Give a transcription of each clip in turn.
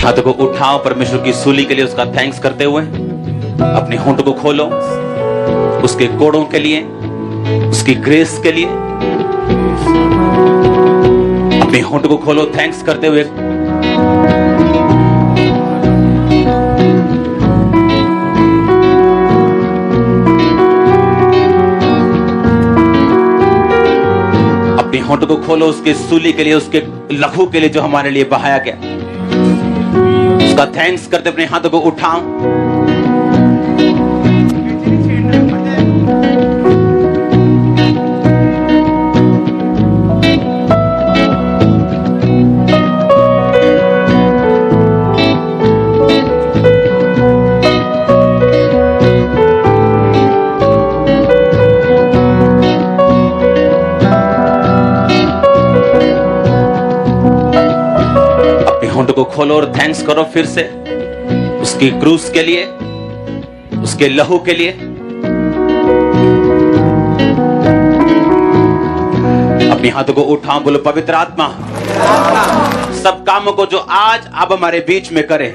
हाथों को उठाओ परमेश्वर की सूली के लिए, उसका थैंक्स करते हुए। अपने होंठ को खोलो उसके कोड़ों के लिए, उसकी ग्रेस के लिए। अपने होंठ को खोलो थैंक्स करते हुए। अपने होंठ को खोलो उसके सूली के लिए, उसके लहू के लिए जो हमारे लिए बहाया गया, उसका थैंक्स करते अपने हाथों को उठाओ। को खोलो और थैंक्स करो फिर से उसकी क्रूस के लिए, उसके लहू के लिए। अपने हाथों को उठाओ, बोलो पवित्र आत्मा सब कामों को जो आज अब हमारे बीच में करे,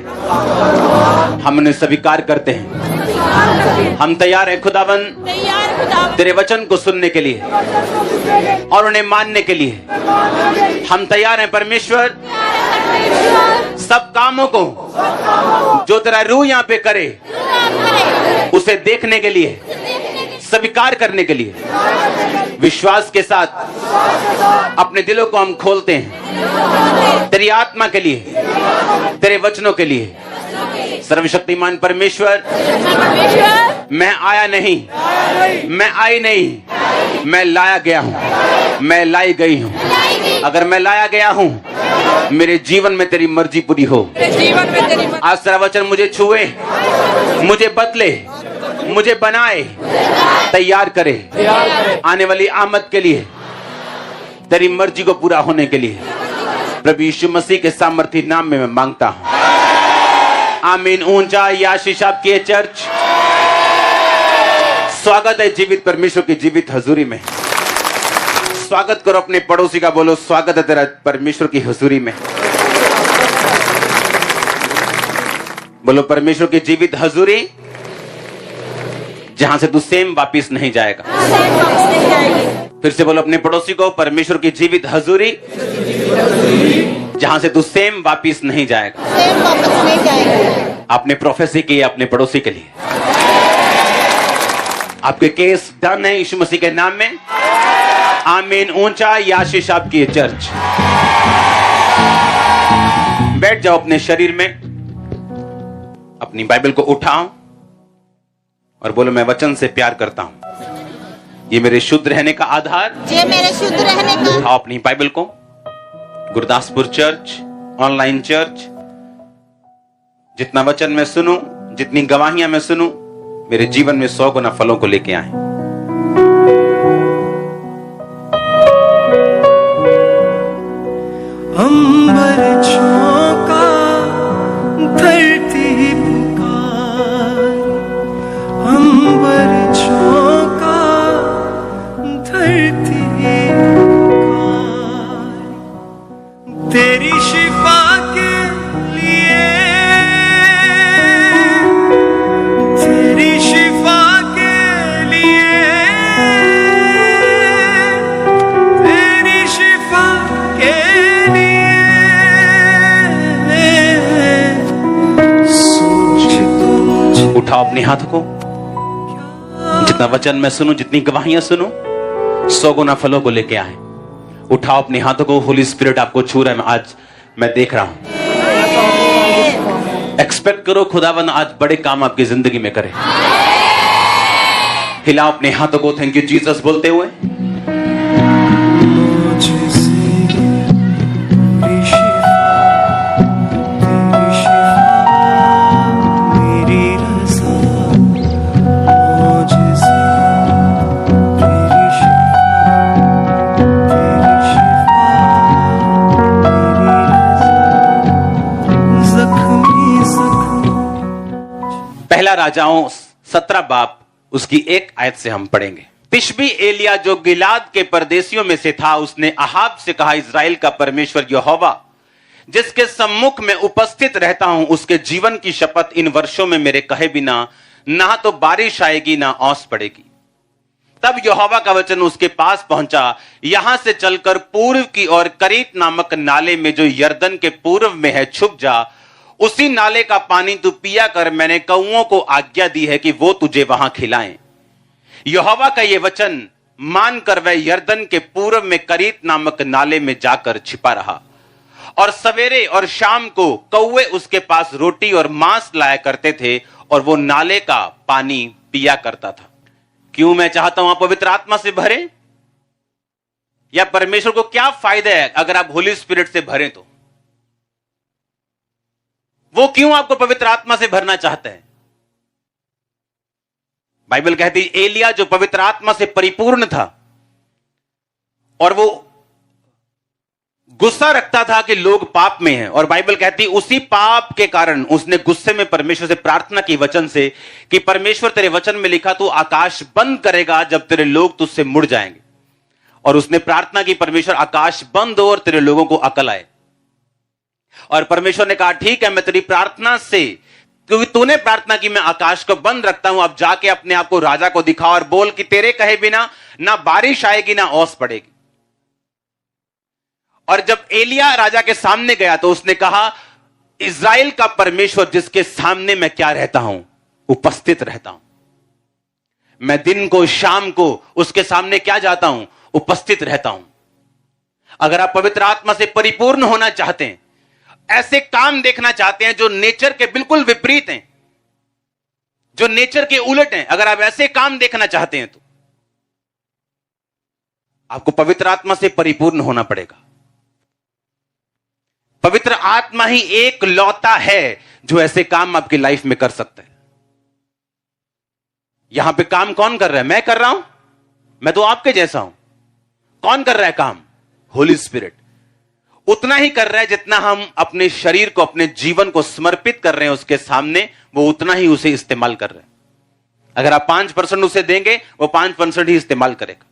हम उन्हें स्वीकार करते हैं। हम तैयार हैं खुदावंद तेरे वचन को सुनने के लिए और उन्हें मानने के लिए। हम तैयार हैं परमेश्वर सब कामों को जो तेरा रूह यहाँ पे करे उसे देखने के लिए, स्वीकार करने के लिए। विश्वास के साथ अपने दिलों को हम खोलते हैं तेरी आत्मा के लिए, तेरे वचनों के लिए। सर्वशक्तिमान परमेश्वर, मैं आया नहीं, मैं आई नहीं, मैं लाया गया हूं, मैं लाई गई हूं। अगर मैं लाया गया हूं, मेरे जीवन में तेरी मर्जी पूरी हो। आज तेरा वचन मुझे छुए, मुझे बदले, मुझे बनाए, तैयार करे आने वाली आमद के लिए, तेरी मर्जी को पूरा होने के लिए। प्रभु यीशु मसीह के सामर्थी नाम में मैं मांगता हूं, आमीन। ऊंचा आशीष आपकी चर्च। स्वागत है जीवित परमेश्वर की जीवित हजूरी में। स्वागत करो अपने पड़ोसी का, बोलो स्वागत है तेरा परमेश्वर की हजूरी में। बोलो परमेश्वर की जीवित हजूरी जहां से तू सेम वापिस नहीं जाएगा। फिर से बोलो अपने पड़ोसी को, परमेश्वर की जीवित हजूरी जहां से तू सेम वापिस नहीं जाएगा। आपने प्रोफेसी की अपने पड़ोसी के लिए। आपके केस डन है यीशु मसीह के नाम में। आमीन। ऊंचा आशीष आपकी चर्च। बैठ जाओ अपने शरीर में, अपनी बाइबल को उठाओ और बोलो मैं वचन से प्यार करता हूं, ये मेरे शुद्ध रहने का आधार, ये मेरे शुद्ध रहने का। उठाओ अपनी बाइबल को। गुरदासपुर चर्च, ऑनलाइन चर्च, जितना वचन मैं सुनूं, जितनी गवाहियां मैं सुनूं, मेरे जीवन में 100 गुना फलों को लेके आए। अंबर झोंका, धरती पुकार, अंबर झोंका, धरती पुकार, तेरी शिफा के लिए, तेरी शिफा के लिए, तेरी शिफा के उठाओ अपने हाथों को। जितना वचन मैं सुनूं, जितनी गवाहियां सुनूं, 100 गुना फलों को लेके आए। उठाओ अपने हाथों को। होली स्पिरिट आपको छू रहा है। आज मैं देख रहा हूं। एक्सपेक्ट करो खुदावन आज बड़े काम आपकी जिंदगी में करे। हिलाओ अपने हाथों को थैंक यू जीसस बोलते हुए। पहला राजाओं 17 बाब उसकी 1 आयत से हम पढ़ेंगे। तिशबी एलिया जो गिलाद के परदेशियों में से था, उसने अहाब से कहा, इज़राइल का परमेश्वर यहोवा जिसके सम्मुख में उपस्थित रहता हूं, उसके जीवन की शपथ इन वर्षों में मेरे कहे बिना ना तो बारिश आएगी ना ओस पड़ेगी। तब यहोवा का वचन उसके पास पहुंचा, यहां से चलकर पूर्व की ओर करीत नामक नाले में जो यरदन के पूर्व में है छुप जा, उसी नाले का पानी तू पिया कर। मैंने कौओं को आज्ञा दी है कि वो तुझे वहां खिलाएं। यहोवा का यह वचन मानकर वह यरदन के पूर्व में करीत नामक नाले में जाकर छिपा रहा, और सवेरे और शाम को कौवे उसके पास रोटी और मांस लाया करते थे, और वो नाले का पानी पिया करता था। क्यों मैं चाहता हूं आप पवित्र आत्मा से भरें? या परमेश्वर को क्या फायदा है अगर आप होली स्पिरिट से भरें? तो वो क्यों आपको पवित्र आत्मा से भरना चाहता है? बाइबल कहती है एलिया जो पवित्र आत्मा से परिपूर्ण था और वो गुस्सा रखता था कि लोग पाप में हैं, और बाइबल कहती है उसी पाप के कारण उसने गुस्से में परमेश्वर से प्रार्थना की वचन से कि परमेश्वर तेरे वचन में लिखा तू आकाश बंद करेगा जब तेरे लोग तुझसे मुड़ जाएंगे। और उसने प्रार्थना की परमेश्वर आकाश बंद हो और तेरे लोगों को अकल आए। और परमेश्वर ने कहा ठीक है, मैं तेरी प्रार्थना से, क्योंकि तूने प्रार्थना की मैं आकाश को बंद रखता हूं, अब जाके अपने आप को राजा को दिखा और बोल कि तेरे कहे बिना ना बारिश आएगी ना ओस पड़ेगी। और जब एलिया राजा के सामने गया तो उसने कहा इज़राइल का परमेश्वर जिसके सामने मैं क्या रहता हूं, उपस्थित रहता हूं। मैं दिन को शाम को उसके सामने क्या जाता हूं, उपस्थित रहता हूं। अगर आप पवित्र आत्मा से परिपूर्ण होना चाहते हैं, ऐसे काम देखना चाहते हैं जो नेचर के बिल्कुल विपरीत हैं, जो नेचर के उलट हैं, अगर आप ऐसे काम देखना चाहते हैं तो आपको पवित्र आत्मा से परिपूर्ण होना पड़ेगा। पवित्र आत्मा ही एक लौता है जो ऐसे काम आपकी लाइफ में कर सकता है। यहां पे काम कौन कर रहा है? मैं कर रहा हूं, मैं तो आपके जैसा हूं। कौन कर रहा है काम? होली स्पिरिट। उतना ही कर रहा है जितना हम अपने शरीर को, अपने जीवन को समर्पित कर रहे हैं उसके सामने, वो उतना ही उसे इस्तेमाल कर रहे हैं। अगर आप 5% उसे देंगे, वो 5% ही इस्तेमाल करेगा।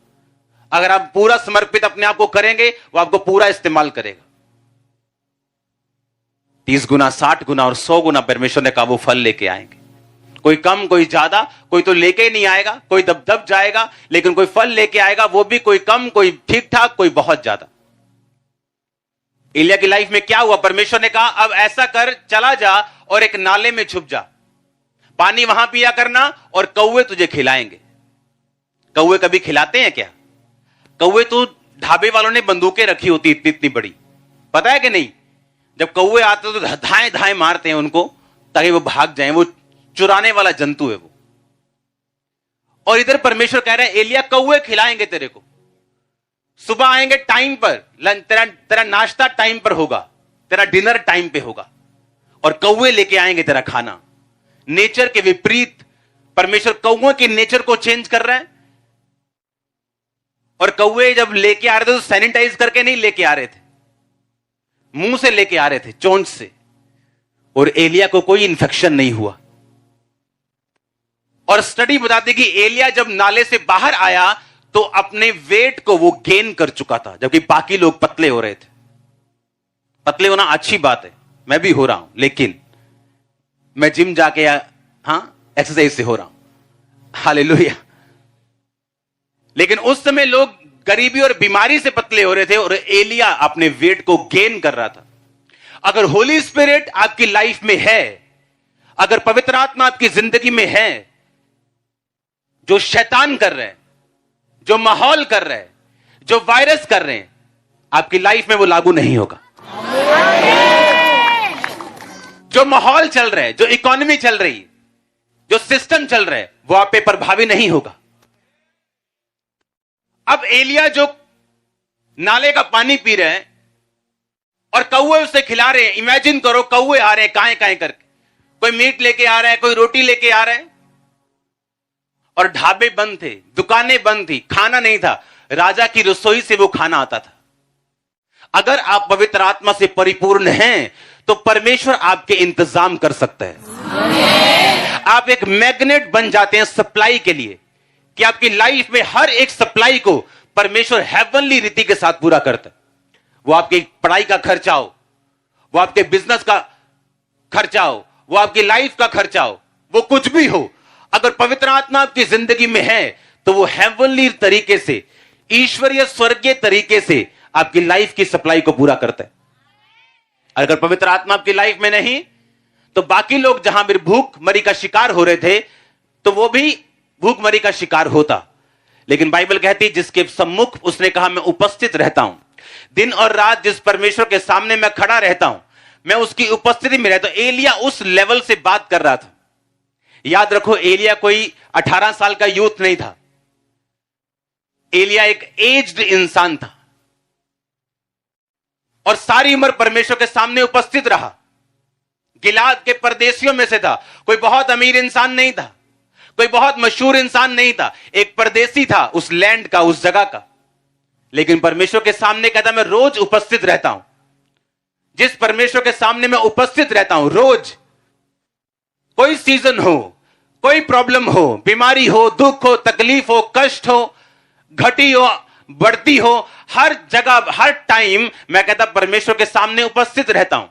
अगर आप पूरा समर्पित अपने आप को करेंगे, वो आपको पूरा इस्तेमाल करेगा। 30 गुना, 60 गुना और 100 गुना परमेश्वर ने कहा वो फल लेके आएंगे। कोई कम, कोई ज्यादा, कोई तो लेके ही नहीं आएगा, कोई दब जाएगा, लेकिन कोई फल लेके आएगा, वो भी कोई कम, कोई ठीक ठाक, कोई बहुत ज्यादा। एलिया की लाइफ में क्या हुआ? परमेश्वर ने कहा अब ऐसा कर, चला जा और एक नाले में छुप जा, पानी वहां पिया करना और कौवे तुझे खिलाएंगे। कौवे कभी खिलाते हैं क्या? कौवे तो ढाबे वालों ने बंदूकें रखी होती इतनी इतनी बड़ी, पता है कि नहीं? जब कौवे आते तो धाए धाए मारते हैं उनको ताकि वो भाग जाएं। वो चुराने वाला जंतु है वो। और इधर परमेश्वर कह रहे हैं एलिया कौवे खिलाएंगे तेरे को, सुबह आएंगे टाइम पर, तेरा नाश्ता टाइम पर होगा, तेरा डिनर टाइम पे होगा, और कौवे लेके आएंगे तेरा खाना। नेचर के विपरीत परमेश्वर कौवे की नेचर को चेंज कर रहा है। और कौवे जब लेके आ रहे थे तो सैनिटाइज करके नहीं लेके आ रहे थे, मुंह से लेके आ रहे थे, चोंच से। और एलिया को कोई इंफेक्शन नहीं हुआ। और स्टडी बताती कि एलिया जब नाले से बाहर आया तो अपने वेट को वो गेन कर चुका था, जबकि बाकी लोग पतले हो रहे थे। पतले होना अच्छी बात है, मैं भी हो रहा हूं, लेकिन मैं जिम जाके एक्सरसाइज से हो रहा हूं, हालेलुया। लेकिन उस समय लोग गरीबी और बीमारी से पतले हो रहे थे और एलिया अपने वेट को गेन कर रहा था। अगर होली स्पिरिट आपकी लाइफ में है, अगर पवित्र आत्मा आपकी जिंदगी में है, जो शैतान कर रहे हैं, जो माहौल कर रहे हैं, जो वायरस कर रहे हैं, आपकी लाइफ में वो लागू नहीं होगा। जो माहौल चल रहा है, जो इकोनॉमी चल रही है, जो सिस्टम चल रहा है, वो आप पे प्रभावी नहीं होगा। अब एलिया जो नाले का पानी पी रहे हैं और कौवे उसे खिला रहे हैं। इमेजिन करो कौवे आ रहे हैं काएं काएं करके, कोई मीट लेके आ रहा है, कोई रोटी लेके आ रहा है, और ढाबे बंद थे, दुकानें बंद थी, खाना नहीं था, राजा की रसोई से वो खाना आता था। अगर आप पवित्र आत्मा से परिपूर्ण हैं तो परमेश्वर आपके इंतजाम कर सकता है। आप एक मैग्नेट बन जाते हैं सप्लाई के लिए, कि आपकी लाइफ में हर एक सप्लाई को परमेश्वर हेवनली रीति के साथ पूरा करता है। वो आपकी पढ़ाई का खर्चा हो, वो आपके बिजनेस का खर्चा हो, वो आपकी लाइफ का खर्चा हो, वो कुछ भी हो, अगर पवित्र आत्मा आपकी जिंदगी में है तो वो हेवनली तरीके से, ईश्वरीय स्वर्गीय तरीके से आपकी लाइफ की सप्लाई को पूरा करता है। अगर पवित्र आत्मा आपकी लाइफ में नहीं तो बाकी लोग जहां भी भूखमरी का शिकार हो रहे थे तो वो भी भूखमरी का शिकार होता। लेकिन बाइबल कहती है जिसके सम्मुख उसने कहा मैं उपस्थित रहता हूं, दिन और रात जिस परमेश्वर के सामने मैं खड़ा रहता हूं, मैं उसकी उपस्थिति में रहता हूं। एलिया उस लेवल से बात कर रहा था। याद रखो, एलिया कोई 18 साल का यूथ नहीं था, एलिया एक एज्ड इंसान था और सारी उम्र परमेश्वर के सामने उपस्थित रहा। गिलाद के परदेशियों में से था, कोई बहुत अमीर इंसान नहीं था, कोई बहुत मशहूर इंसान नहीं था, एक परदेसी था उस लैंड का, उस जगह का। लेकिन परमेश्वर के सामने कहता मैं रोज उपस्थित रहता हूं। जिस परमेश्वर के सामने मैं उपस्थित रहता हूं रोज, कोई सीजन हो, कोई प्रॉब्लम हो, बीमारी हो, दुख हो, तकलीफ हो, कष्ट हो, घटी हो, बढ़ती हो, हर जगह हर टाइम मैं कहता परमेश्वर के सामने उपस्थित रहता हूं।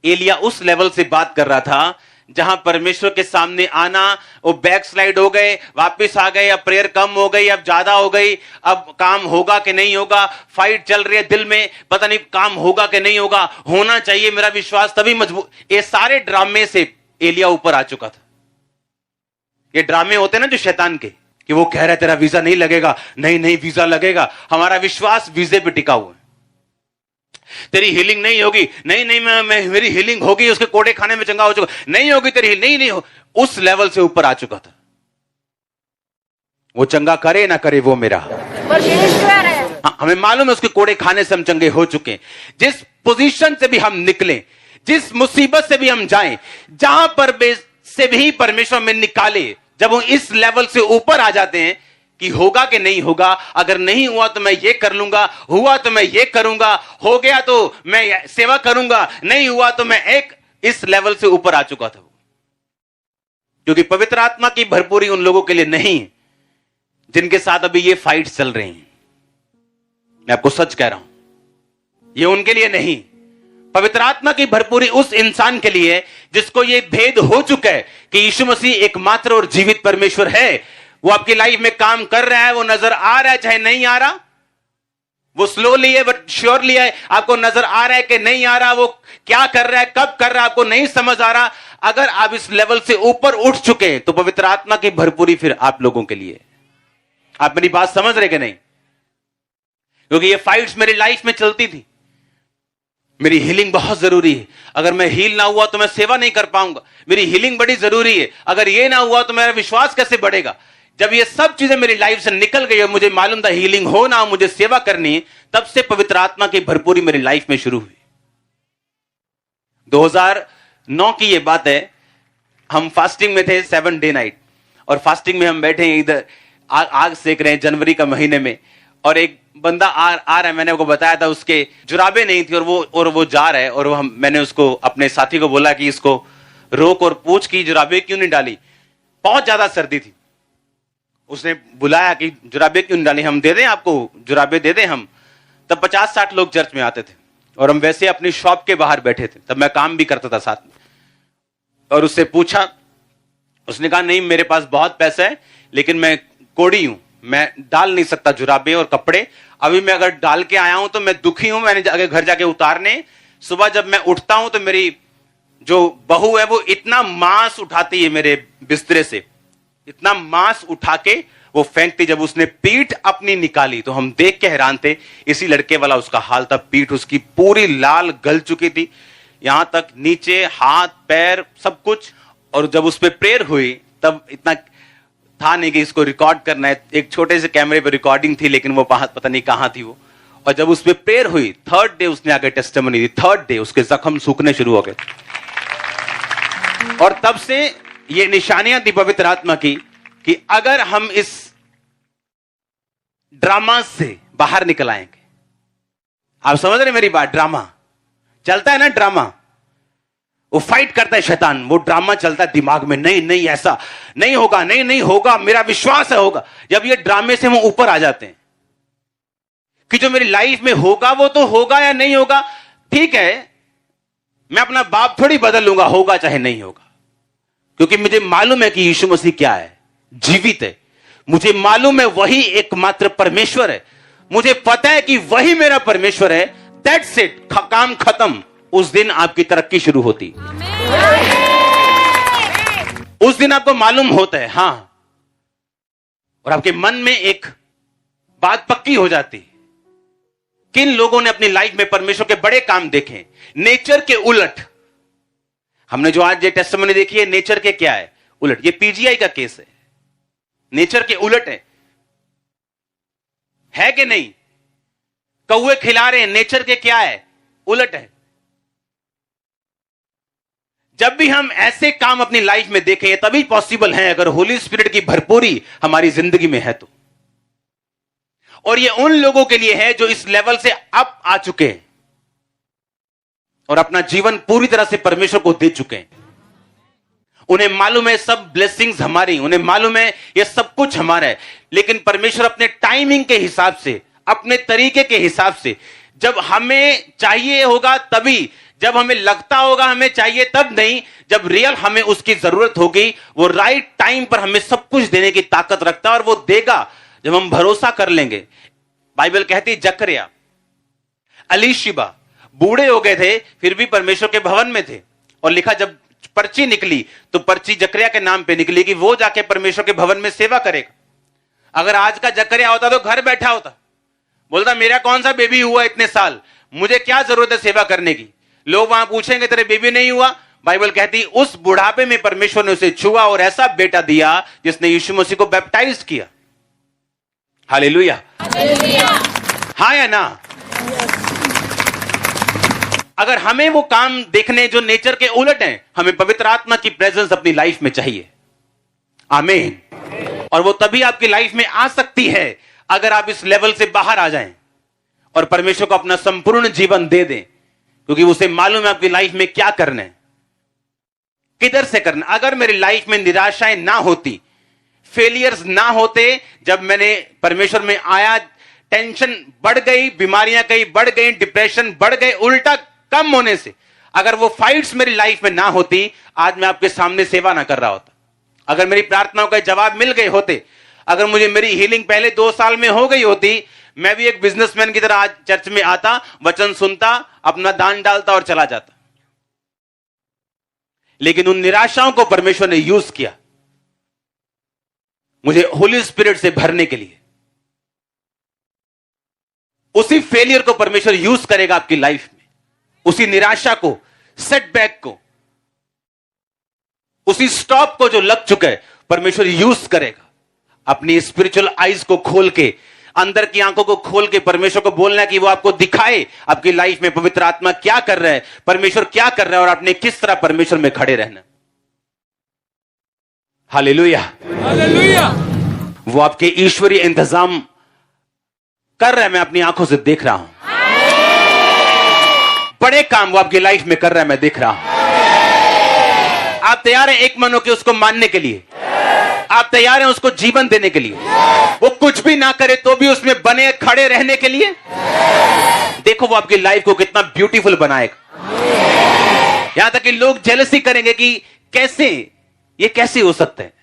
एलिया उस लेवल से बात कर रहा था जहां परमेश्वर के सामने आना, वो बैकस्लाइड हो गए, वापस आ गए, अब प्रेयर कम हो गई, अब ज्यादा हो गई, अब काम होगा कि नहीं होगा, फाइट चल रही है दिल में, पता नहीं काम होगा कि नहीं होगा, होना चाहिए मेरा विश्वास तभी मजबूत। ये सारे ड्रामे से एलिया ऊपर आ चुका था। ये ड्रामे होते ना जो शैतान के, कि वो कह रहा है तेरा वीजा नहीं लगेगा, नहीं नहीं वीजा लगेगा, हमारा विश्वास वीजे पे टिका हुआ है। तेरी हीलिंग नहीं होगी, नहीं नहीं मैं मेरी हीलिंग होगी, उसके कोड़े खाने में चंगा हो चुका, नहीं होगी तेरी, नहीं नहीं हो, उस लेवल से ऊपर आ चुका था। वो चंगा करे ना करे वो मेरा परमेश्वर है। हमें मालूम है उसके कोड़े खाने से हम चंगे हो चुके हैं। जिस पोजीशन से भी हम निकले, जिस मुसीबत से भी हम जाएं, जहां पर से भी परमेश्वर में निकाले, जब वो इस लेवल से ऊपर आ जाते हैं कि होगा कि नहीं होगा, अगर नहीं हुआ तो मैं ये कर लूंगा, हुआ तो मैं ये करूंगा, हो गया तो मैं सेवा करूंगा, नहीं हुआ तो मैं एक इस लेवल से ऊपर आ चुका था। क्योंकि पवित्र आत्मा की भरपूरी उन लोगों के लिए नहीं जिनके साथ अभी ये फाइट चल रही हैं। मैं आपको सच कह रहा हूं, ये उनके लिए नहीं। पवित्र आत्मा की भरपूरी उस इंसान के लिए जिसको ये भेद हो चुका है कि यीशु मसीह एकमात्र और जीवित परमेश्वर है। वो आपकी लाइफ में काम कर रहा है, वो नजर आ रहा है चाहे नहीं आ रहा, वो स्लोली है बट श्योरली है, आपको नजर आ रहा है कि नहीं आ रहा, वो क्या कर रहा है, कब कर रहा है, आपको नहीं समझ आ रहा। अगर आप इस लेवल से ऊपर उठ चुके हैं तो पवित्र आत्मा की भरपूरी फिर आप लोगों के लिए। आप मेरी बात समझ रहे कि नहीं? क्योंकि ये फाइट्स मेरी लाइफ में चलती थी। मेरी हीलिंग बहुत जरूरी है, अगर मैं हील ना हुआ तो मैं सेवा नहीं कर पाऊंगा, मेरी हीलिंग बड़ी जरूरी है, अगर ये ना हुआ तो मेरा विश्वास कैसे बढ़ेगा। जब ये सब चीजें मेरी लाइफ से निकल गई और मुझे मालूम था हीलिंग हो ना, मुझे सेवा करनी है, तब से पवित्र आत्मा की भरपूरी मेरी लाइफ में शुरू हुई। 2009 की ये बात है, हम फास्टिंग में थे 7 डे नाइट, और फास्टिंग में हम बैठे हैं, इधर आग सेक रहे हैं जनवरी का महीने में, और एक बंदा आ रहा है। मैंने उसको बताया था उसके जुराबे नहीं थी और वो जा रहा है, और मैंने उसको अपने साथी को बोला कि इसको रोक और पूछ कि जुराबे क्यों नहीं डाली, बहुत ज्यादा सर्दी थी। उसने बुलाया कि जुराबे क्यों नहीं डाली, हम दे दें आपको, जुराबे दे दें हम। तब 50-60 लोग चर्च में आते थे और हम वैसे अपनी शॉप के बाहर बैठे थे, तब मैं काम भी करता था साथ में। और उससे पूछा, उसने कहा नहीं मेरे पास बहुत पैसा है लेकिन मैं कोड़ी हूं, मैं डाल नहीं सकता जुराबे और कपड़े, अभी मैं अगर डाल के आया हूं तो मैं दुखी हूं, मैंने घर जाके उतारने। सुबह जब मैं उठता हूं तो मेरी जो बहू है वो इतना मांस उठाती है मेरे बिस्तरे से, इतना मांस उठा के वो फेंकती। जब उसने पीठ अपनी निकाली तो हम देख के हैरान थे, इसी लड़के वाला उसका हाल था। पीठ उसकी पूरी लाल गल चुकी थी, यहां तक नीचे हाथ पैर सब कुछ। और जब उस पर प्रेयर हुई तब इतना था नहीं कि इसको रिकॉर्ड करना है, एक छोटे से कैमरे पे रिकॉर्डिंग थी, लेकिन वो पता नहीं कहां थी वो। और जब उस पर प्रेयर हुई, 3rd डे उसने आगे टेस्टिमनी दी, 3rd डे उसके जख्म सूखने शुरू हो गए। और तब से ये निशानियां थी पवित्र आत्मा की कि अगर हम इस ड्रामा से बाहर निकल आएंगे। आप समझ रहे मेरी बात? ड्रामा चलता है ना, ड्रामा वो फाइट करता है शैतान, वो ड्रामा चलता है दिमाग में, नहीं नहीं ऐसा नहीं होगा, नहीं नहीं होगा, मेरा विश्वास है होगा। जब ये ड्रामे से हम ऊपर आ जाते हैं कि जो मेरी लाइफ में होगा वो तो होगा या नहीं होगा, ठीक है, मैं अपना बाप थोड़ी बदल लूंगा, होगा चाहे नहीं होगा, क्योंकि मुझे मालूम है कि यीशु मसीह क्या है, जीवित है। मुझे मालूम है वही एकमात्र परमेश्वर है। मुझे पता है कि वही मेरा परमेश्वर है। दैट्स इट, काम खत्म। उस दिन आपकी तरक्की शुरू होती, उस दिन आपको मालूम होता है, हां, और आपके मन में एक बात पक्की हो जाती। किन लोगों ने अपनी लाइफ में परमेश्वर के बड़े काम देखे, नेचर के उलट। हमने जो आज ये टेस्टिमनी देखी है, नेचर के क्या है उलट। ये पीजीआई का केस है, नेचर के उलट है कि नहीं? कौवे खिला रहे हैं, नेचर के क्या है उलट है। जब भी हम ऐसे काम अपनी लाइफ में देखें, तभी पॉसिबल है अगर होली स्पिरिट की भरपूरी हमारी जिंदगी में है तो। और ये उन लोगों के लिए है जो इस लेवल से अप आ चुके हैं और अपना जीवन पूरी तरह से परमेश्वर को दे चुके हैं। उन्हें मालूम है सब ब्लेसिंग्स हमारी, उन्हें मालूम है ये सब कुछ हमारा है, लेकिन परमेश्वर अपने टाइमिंग के हिसाब से, अपने तरीके के हिसाब से, जब हमें चाहिए होगा तभी, जब हमें लगता होगा हमें चाहिए तब नहीं, जब रियल हमें उसकी जरूरत होगी, वो राइट टाइम पर हमें सब कुछ देने की ताकत रखता है और वो देगा जब हम भरोसा कर लेंगे। बाइबल कहती जकरिया, अलीशिबा बूढ़े हो गए थे फिर भी परमेश्वर के भवन में थे, और लिखा जब पर्ची निकली तो पर्ची जकरिया के नाम पे निकली कि वो जाके परमेश्वर के भवन में सेवा करेगा। अगर आज का जकरिया होता तो घर बैठा होता, बोलता मेरा कौन सा बेबी हुआ इतने साल, मुझे क्या जरूरत है सेवा करने की। लोग वहां पूछेंगे तेरे बेबी नहीं हुआ, बाइबल कहती उस बुढ़ापे में परमेश्वर ने उसे छुआ और ऐसा बेटा दिया जिसने यीशु मसीह को बैप्टाइज किया। हालेलुया, हाँ या ना? अगर हमें वो काम देखने जो नेचर के उलट हैं, हमें पवित्र आत्मा की प्रेजेंस अपनी लाइफ में चाहिए। आमीन। और वो तभी आपकी लाइफ में आ सकती है अगर आप इस लेवल से बाहर आ जाएं और परमेश्वर को अपना संपूर्ण जीवन दे दें, क्योंकि उसे मालूम है आपकी लाइफ में क्या करना है, किधर से करना। अगर मेरी लाइफ में निराशाएं ना होती, फेलियर्स ना होते, जब मैंने परमेश्वर में आया, टेंशन बढ़ गई, बीमारियां कई बढ़ गई, डिप्रेशन बढ़ गए, उल्टा कम होने से, अगर वो फाइट्स मेरी लाइफ में ना होती, आज मैं आपके सामने सेवा ना कर रहा होता। अगर मेरी प्रार्थनाओं का जवाब मिल गए होते, अगर मुझे मेरी हीलिंग पहले 2 साल में हो गई होती, मैं भी एक बिजनेसमैन की तरह आज चर्च में आता, वचन सुनता, अपना दान डालता और चला जाता। लेकिन उन निराशाओं को परमेश्वर ने यूज किया मुझे होली स्पिरिट से भरने के लिए। उसी फेलियर को परमेश्वर यूज करेगा आपकी लाइफ में, उसी निराशा को, सेटबैक को, उसी स्टॉप को जो लग चुका है, परमेश्वर यूज करेगा। अपनी स्पिरिचुअल आईज को खोल के, अंदर की आंखों को खोल के परमेश्वर को बोलना है कि वो आपको दिखाए आपकी लाइफ में पवित्र आत्मा क्या कर रहा है, परमेश्वर क्या कर रहा है, और आपने किस तरह परमेश्वर में खड़े रहना। Hallelujah, hallelujah. वो आपके ईश्वरीय इंतजाम कर रहा है, मैं अपनी आंखों से देख रहा हूं। बड़े काम वो आपकी लाइफ में कर रहा है, मैं देख रहा हूं। आप तैयार हैं एक मन होकर उसको मानने के लिए? आप तैयार हैं उसको जीवन देने के लिए? वो कुछ भी ना करे तो भी उसमें बने खड़े रहने के लिए? देखो वो आपकी लाइफ को कितना ब्यूटीफुल बनाएगा। यहां तक कि लोग जेलसी करेंगे कि कैसे ये कैसे हो सकता है,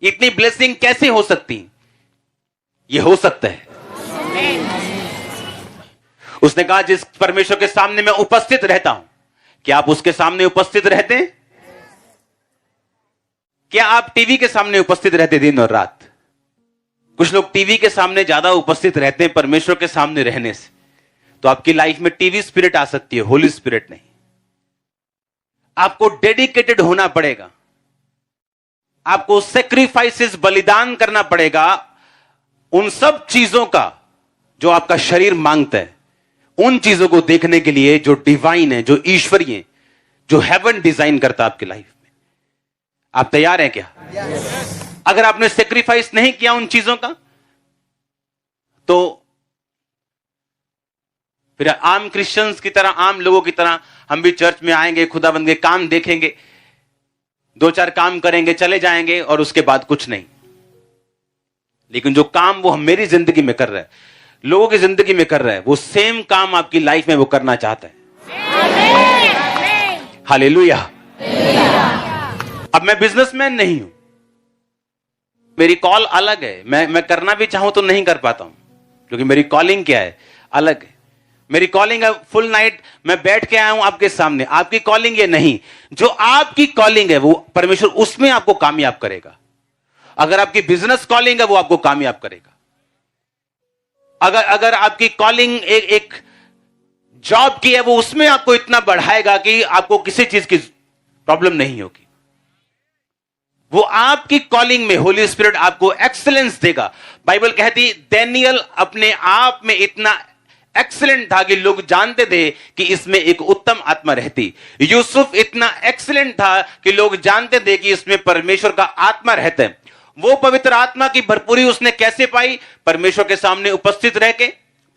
इतनी ब्लेसिंग कैसे हो सकती? ये हो सकता है। उसने कहा जिस परमेश्वर के सामने मैं उपस्थित रहता हूं, क्या आप उसके सामने उपस्थित रहते हैं? क्या आप टीवी के सामने उपस्थित रहते दिन और रात? कुछ लोग टीवी के सामने ज्यादा उपस्थित रहते हैं परमेश्वर के सामने रहने से। तो आपकी लाइफ में टीवी स्पिरिट आ सकती है, होली स्पिरिट नहीं। आपको डेडिकेटेड होना पड़ेगा, आपको सेक्रीफाइसेस, बलिदान करना पड़ेगा उन सब चीजों का जो आपका शरीर मांगता है, उन चीजों को देखने के लिए जो डिवाइन है, जो ईश्वरीय है, जो हेवन डिजाइन करता है आपकी लाइफ में। आप तैयार हैं क्या? अगर आपने सेक्रीफाइस नहीं किया उन चीजों का, तो फिर आम क्रिश्चियंस की तरह, आम लोगों की तरह हम भी चर्च में आएंगे, खुदाबंद के काम देखेंगे, 2-4 काम करेंगे, चले जाएंगे और उसके बाद कुछ नहीं। लेकिन जो काम वो मेरी जिंदगी में कर रहा है, लोगों की जिंदगी में कर रहा है, वो सेम काम आपकी लाइफ में वो करना चाहता है। हालेलुया। अब मैं बिजनेसमैन नहीं हूं, मेरी कॉल अलग है। मैं करना भी चाहूं तो नहीं कर पाता हूं, क्योंकि मेरी कॉलिंग क्या है, अलग है। मेरी कॉलिंग है फुल नाइट मैं बैठ के आया हूं आपके सामने। आपकी कॉलिंग ये नहीं। जो आपकी कॉलिंग है वो परमेश्वर उसमें आपको कामयाब करेगा। अगर आपकी बिजनेस कॉलिंग है वो आपको कामयाब करेगा। अगर आपकी कॉलिंग एक जॉब की है, वो उसमें आपको इतना बढ़ाएगा कि आपको किसी चीज की प्रॉब्लम नहीं होगी। वो आपकी कॉलिंग में होली स्पिरिट आपको एक्सीलेंस देगा। बाइबल कहती दानियेल अपने आप में इतना एक्सीलेंट था कि लोग जानते थे कि इसमें एक उत्तम आत्मा रहती। यूसुफ इतना एक्सीलेंट था कि लोग जानते थे कि इसमें परमेश्वर का आत्मा रहता है। वो पवित्र आत्मा की भरपूरी उसने कैसे पाई? परमेश्वर के सामने उपस्थित रह के,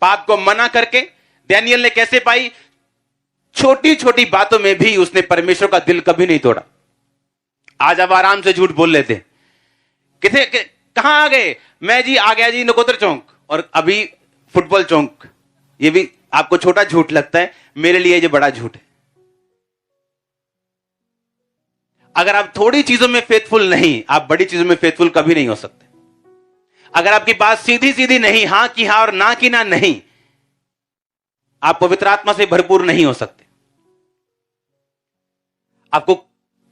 पाप को मना करके। दानियेल ने कैसे पाई? छोटी छोटी बातों में भी उसने परमेश्वर का दिल कभी नहीं तोड़ा। आज आप आराम से झूठ बोल लेते। कहां आ गए? मैं जी आ गया जी नकोतर चौक, और अभी फुटबॉल चौक। ये भी आपको छोटा झूठ लगता है, मेरे लिए ये बड़ा झूठ है। अगर आप थोड़ी चीजों में फेथफुल नहीं, आप बड़ी चीजों में फेथफुल कभी नहीं हो सकते। अगर आपकी बात सीधी सीधी नहीं, हां की हां और ना की ना नहीं, आप पवित्र आत्मा से भरपूर नहीं हो सकते। आपको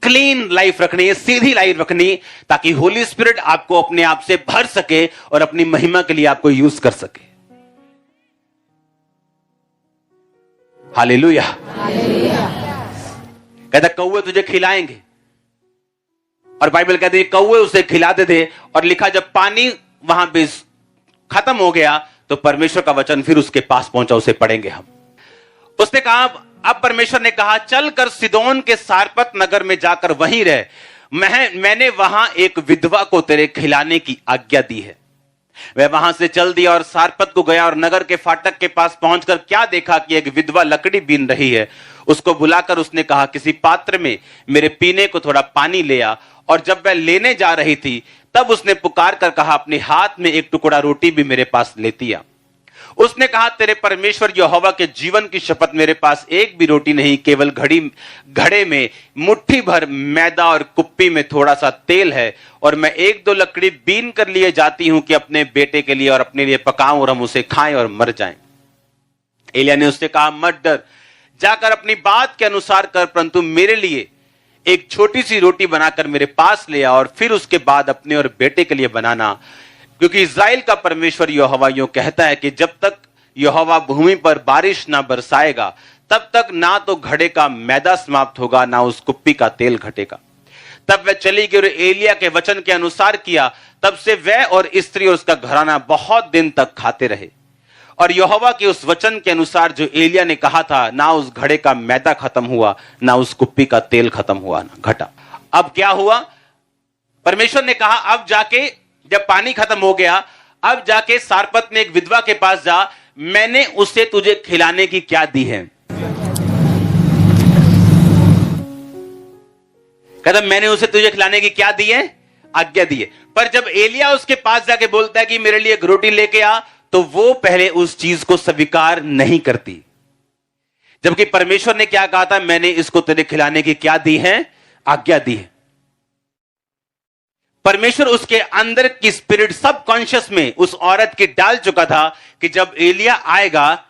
क्लीन लाइफ रखनी है, सीधी लाइफ रखनी, ताकि होली स्पिरिट आपको अपने आप से भर सके और अपनी महिमा के लिए आपको यूज कर सके। हालेलुया। कहता कौवे तुझे खिलाएंगे, और बाइबल कहती है कौवे उसे खिलाते थे। और लिखा जब पानी वहां पे खत्म हो गया तो परमेश्वर का वचन फिर उसके पास पहुंचा। उसे पढ़ेंगे हम। उसने कहा, अब परमेश्वर ने कहा चल कर सिदोन के सारपत नगर में जाकर वहीं रह। मैंने वहां एक विधवा को तेरे खिलाने की आज्ञा दी है। वह वहां से चल दिया और सारपत को गया, और नगर के फाटक के पास पहुंचकर क्या देखा कि एक विधवा लकड़ी बीन रही है। उसको बुलाकर उसने कहा, किसी पात्र में मेरे पीने को थोड़ा पानी ले आ। और जब वह लेने जा रही थी तब उसने पुकार कर कहा, अपने हाथ में एक टुकड़ा रोटी भी मेरे पास लेती आ। उसने कहा, तेरे परमेश्वर यहोवा के जीवन की शपथ, मेरे पास एक भी रोटी नहीं, केवल घड़े में मुट्ठी भर मैदा और कुप्पी में थोड़ा सा तेल है। और मैं एक दो लकड़ी बीन कर लिए जाती हूं कि अपने बेटे के लिए और अपने लिए पकाऊं और हम उसे खाएं और मर जाएं। एलिय्याह ने उससे कहा, मत डर, जाकर अपनी बात के अनुसार कर, परंतु मेरे लिए एक छोटी सी रोटी बनाकर मेरे पास ले आ, और फिर उसके बाद अपने और बेटे के लिए बनाना। क्योंकि इज़राइल का परमेश्वर यहोवा यूं कहता है कि जब तक यहोवा भूमि पर बारिश ना बरसाएगा तब तक ना तो घड़े का मैदा समाप्त होगा, ना उस कुप्पी का तेल घटेगा। तब वह चली गई और एलिय्याह के वचन के अनुसार किया। तब से वह और स्त्री और उसका घराना बहुत दिन तक खाते रहे। और यहोवा के उस वचन के अनुसार जो एलिय्याह ने कहा था, ना उस घड़े का मैदा खत्म हुआ, ना उस कुप्पी का तेल खत्म हुआ, ना घटा। अब क्या हुआ? परमेश्वर ने कहा, अब जाके जब पानी खत्म हो गया, अब जाके सारपत में एक विधवा के पास जा, मैंने उसे तुझे खिलाने की क्या दी है? कहता मैंने उसे तुझे खिलाने की क्या दी है? आज्ञा दी है। पर जब एलिय्याह उसके पास जाके बोलता है कि मेरे लिए एक रोटी लेके आ, तो वो पहले उस चीज को स्वीकार नहीं करती। जबकि परमेश्वर ने क्या कहा था? मैंने इसको तेरे खिलाने की क्या दी है? आज्ञा दी है। परमेश्वर उसके अंदर की स्पिरिट सबकॉन्शियस में उस औरत की डाल चुका था कि जब एलिय्याह आएगा,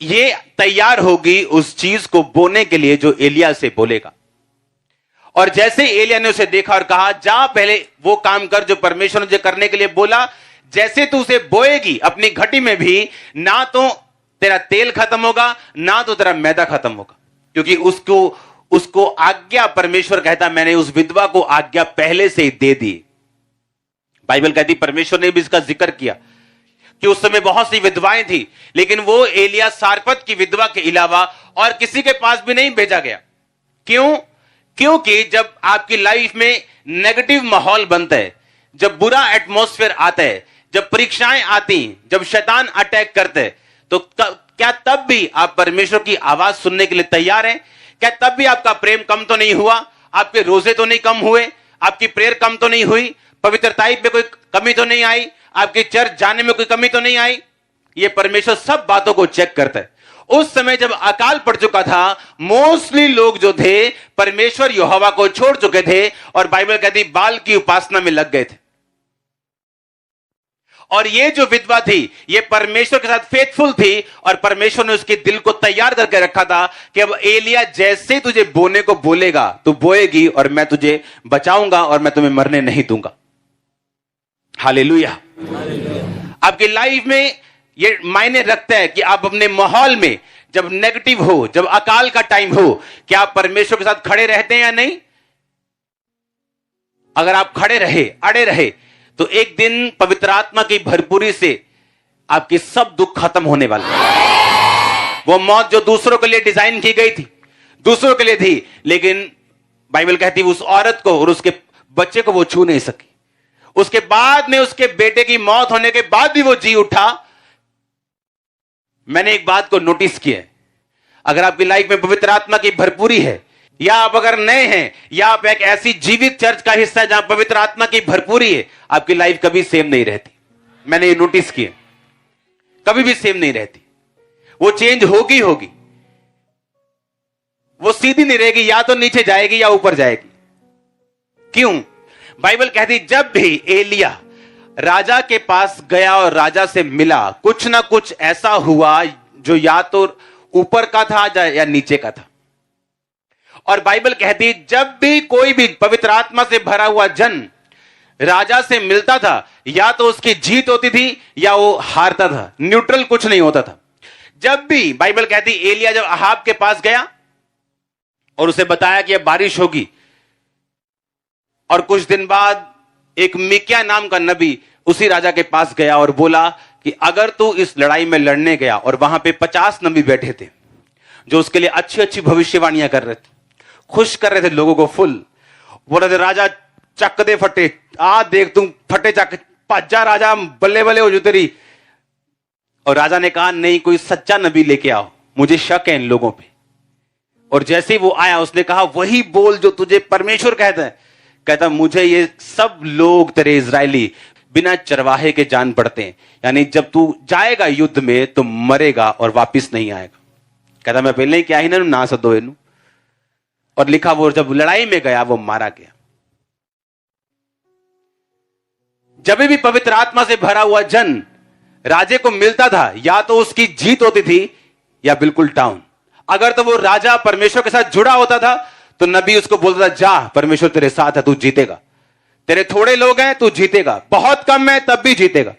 ये तैयार होगी उस चीज को बोने के लिए जो एलिय्याह से बोलेगा। और जैसे एलिय्याह ने उसे देखा और कहा, जा पहले वो काम कर जो परमेश्वर ने तुझे करने के लिए बोला। जैसे तू उसे बोएगी अपनी घटी में भी, ना तो तेरा तेल खत्म होगा, ना तो तेरा मैदा खत्म होगा। क्योंकि उसको आज्ञा, परमेश्वर कहता मैंने उस विधवा को आज्ञा पहले से ही दे दी। बाइबल कहती परमेश्वर ने भी इसका जिक्र किया कि उस समय बहुत सी विधवाएं थी, लेकिन वो एलिय्याह सारपत की विधवा के अलावा और किसी के पास भी नहीं भेजा गया। क्यों? क्योंकि जब आपकी लाइफ में नेगेटिव माहौल बनता है, जब बुरा एटमॉस्फेयर आता है, जब परीक्षाएं आती, जब शैतान अटैक करते हैं, तो क्या तब भी आप परमेश्वर की आवाज सुनने के लिए तैयार हैं? क्या तब भी आपका प्रेम कम तो नहीं हुआ? आपके रोजे तो नहीं कम हुए? आपकी प्रेयर कम तो नहीं हुई? पवित्रताई में कोई कमी तो नहीं आई? आपके चर्च जाने में कोई कमी तो नहीं आई? ये परमेश्वर सब बातों को चेक करता है। उस समय जब अकाल पड़ चुका था, मोस्टली लोग जो थे परमेश्वर यहोवा को छोड़ चुके थे और बाइबल कहती बाल की उपासना में लग गए थे। और ये जो विधवा थी, ये परमेश्वर के साथ फेथफुल थी और परमेश्वर ने उसके दिल को तैयार करके रखा था कि अब एलिया जैसे तुझे बोने को बोलेगा तू बोएगी और मैं तुझे बचाऊंगा और मैं तुम्हें मरने नहीं दूंगा। हालेलुया। आपकी लाइफ में ये मायने रखता है कि आप अपने माहौल में जब नेगेटिव हो, जब अकाल का टाइम हो, क्या आप परमेश्वर के साथ खड़े रहते हैं या नहीं। अगर आप खड़े रहे, अड़े रहे, तो एक दिन पवित्र आत्मा की भरपूरी से आपके सब दुख खत्म होने वाले हैं। वो मौत जो दूसरों के लिए डिजाइन की गई थी, दूसरों के लिए थी, लेकिन बाइबल कहती उस औरत को और उसके बच्चे को वो छू नहीं सकी। उसके बाद में उसके बेटे की मौत होने के बाद भी वो जी उठा। मैंने एक बात को नोटिस किया, अगर आपकी लाइफ में पवित्र आत्मा की भरपूरी है, या आप अगर नए हैं, या आप एक ऐसी जीवित चर्च का हिस्सा है जहां पवित्र आत्मा की भरपूरी है, आपकी लाइफ कभी सेम नहीं रहती। मैंने ये नोटिस किया, कभी भी सेम नहीं रहती। वो चेंज होगी होगी, वो सीधी नहीं रहेगी, या तो नीचे जाएगी या ऊपर जाएगी। क्यों? बाइबल कहती जब भी एलिया राजा के पास गया और राजा से मिला, कुछ ना कुछ ऐसा हुआ जो या तो ऊपर का था या नीचे का था। और बाइबल कहती जब भी कोई भी पवित्र आत्मा से भरा हुआ जन राजा से मिलता था, या तो उसकी जीत होती थी या वो हारता था, न्यूट्रल कुछ नहीं होता था। जब भी बाइबल कहती एलिया जब अहाब के पास गया और उसे बताया कि अब बारिश होगी, और कुछ दिन बाद एक मिक्या नाम का नबी उसी राजा के पास गया और बोला कि अगर तू इस लड़ाई में लड़ने गया, और वहां पे 50 नबी बैठे थे जो उसके लिए अच्छी अच्छी भविष्यवाणियां कर रहे थे, खुश कर रहे थे लोगों को फुल। बोल रहे थे राजा चक दे फटे, आ देख तुम फटे चक, भज्जा राजा, बल्ले बल्ले हो जो तेरी। और राजा ने कहा नहीं, कोई सच्चा नबी लेके आओ, मुझे शक है इन लोगों पे। और जैसे ही वो आया उसने कहा वही बोल जो तुझे परमेश्वर कहता है। कहता मुझे ये सब लोग तेरे इजरायली बिना चरवाहे के जान पड़ते हैं, यानी जब तू जाएगा युद्ध में तो मरेगा और वापिस नहीं आएगा। कहता मैं पहले ही क्या ही ना सदो इनू। और लिखा वो जब लड़ाई में गया वो मारा गया। जब भी पवित्र आत्मा से भरा हुआ जन राजे को मिलता था, या तो उसकी जीत होती थी या बिल्कुल डाउन। अगर तो वो राजा परमेश्वर के साथ जुड़ा होता था तो नबी उसको बोलता था जा परमेश्वर तेरे साथ है, तू जीतेगा। तेरे थोड़े लोग हैं तू जीतेगा, बहुत कम है तब भी जीतेगा।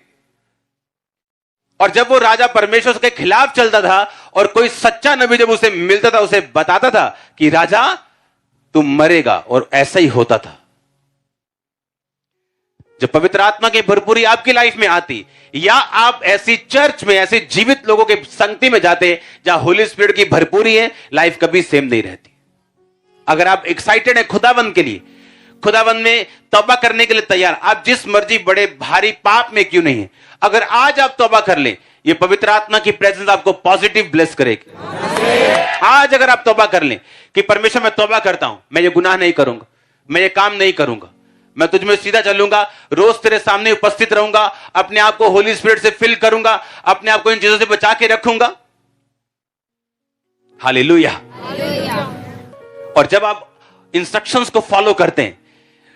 और जब वो राजा परमेश्वर के खिलाफ चलता था और कोई सच्चा नबी जब उसे मिलता था, उसे बताता था कि राजा तू मरेगा, और ऐसा ही होता था। जब पवित्र आत्मा की भरपूरी आपकी लाइफ में आती, या आप ऐसी चर्च में ऐसे जीवित लोगों के संगति में जाते जहां होली स्पिरिट की भरपूरी है, लाइफ कभी सेम नहीं रहती। अगर आप एक्साइटेड हैं खुदाबंद के लिए, खुदाबंद में तौबा करने के लिए तैयार, आप जिस मर्जी बड़े भारी पाप में क्यों नहीं है, अगर आज आप तौबा कर लें, ये पवित्र आत्मा की प्रेजेंस आपको पॉजिटिव ब्लेस करेगी। आज अगर आप तौबा कर लें कि परमेश्वर मैं तौबा करता हूं, मैं ये गुनाह नहीं करूंगा, मैं ये काम नहीं करूंगा, मैं तुझ में सीधा चलूंगा, रोज तेरे सामने उपस्थित रहूंगा, अपने आप को होली स्पिरिट से फिल करूंगा, अपने आप को इन चीजों से बचा के रखूंगा। हालेलुया। और जब आप इंस्ट्रक्शंस को फॉलो करते हैं,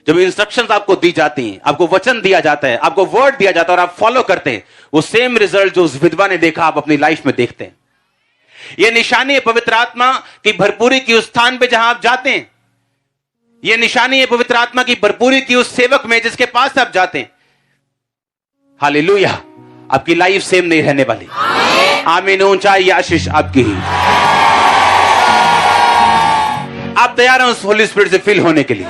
जब इंस्ट्रक्शंस आपको दी जाती हैं, आपको वचन दिया जाता है, आपको वर्ड दिया जाता है और आप फॉलो करते हैं, वो सेम रिजल्ट जो उस विधवा ने देखा आप अपनी लाइफ में देखते हैं। यह निशानी है पवित्र आत्मा की भरपूरी की उस स्थान पे जहां आप जाते हैं। यह निशानी है पवित्र आत्मा की भरपूरी की उस सेवक में जिसके पास आप जाते हैं। हालेलुया। आपकी लाइफ सेम नहीं रहने वाली। आमीन। ऊंचाई आशीष आपकी ही। आप तैयार हैं उस होली स्पिरिट से फिल होने के लिए?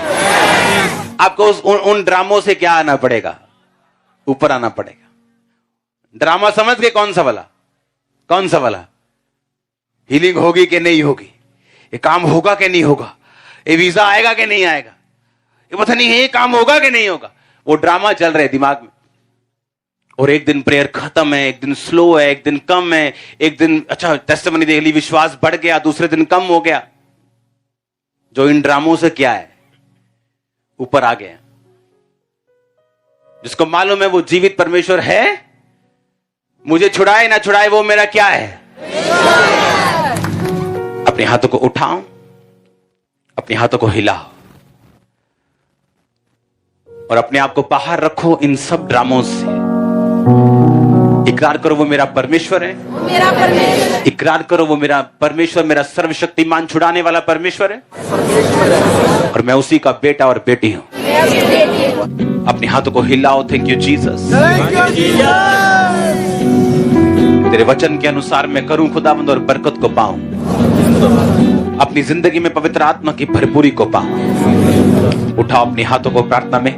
आपको उन ड्रामों से क्या आना पड़ेगा? ऊपर आना पड़ेगा। ड्रामा समझ गए? कौन सा वाला? कौन सा वाला? हीलिंग होगी कि नहीं होगी, ये काम होगा कि नहीं होगा, ये वीजा आएगा कि नहीं आएगा, ये पता नहीं है ये काम होगा कि नहीं होगा। वो ड्रामा चल रहे दिमाग में। और एक दिन प्रेयर खत्म है, एक दिन स्लो है, एक दिन कम है, एक दिन अच्छा टेस्टिमनी देख ली, विश्वास बढ़ गया, दूसरे दिन कम हो गया। जो इन ड्रामों से क्या है, ऊपर आ गया। जिसको मालूम है वो जीवित परमेश्वर है, मुझे छुड़ाए ना छुड़ाए वो मेरा क्या है, अपने हाथों को उठाओ, अपने हाथों को हिलाओ और अपने आप को बाहर रखो इन सब ड्रामों से। इकरार करो वो मेरा परमेश्वर है, मेरा परमेश्वर। इकरार करो वो मेरा परमेश्वर, मेरा सर्वशक्तिमान छुड़ाने वाला परमेश्वर है और मैं उसी का बेटा और बेटी हूं। अपने हाथों को हिलाओ। Thank you Jesus. तेरे वचन के अनुसार मैं करूं खुदावंद और बरकत को पाऊं, अपनी जिंदगी में पवित्र आत्मा की भरपूरी को पाऊं। उठाओ अपने हाथों को प्रार्थना में।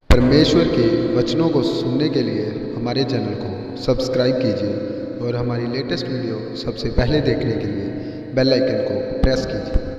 परमेश्वर के वचनों को सुनने के लिए हमारे चैनल को सब्सक्राइब कीजिए और हमारी लेटेस्ट वीडियो सबसे पहले देखने के लिए बेल आइकन को प्रेस कीजिए।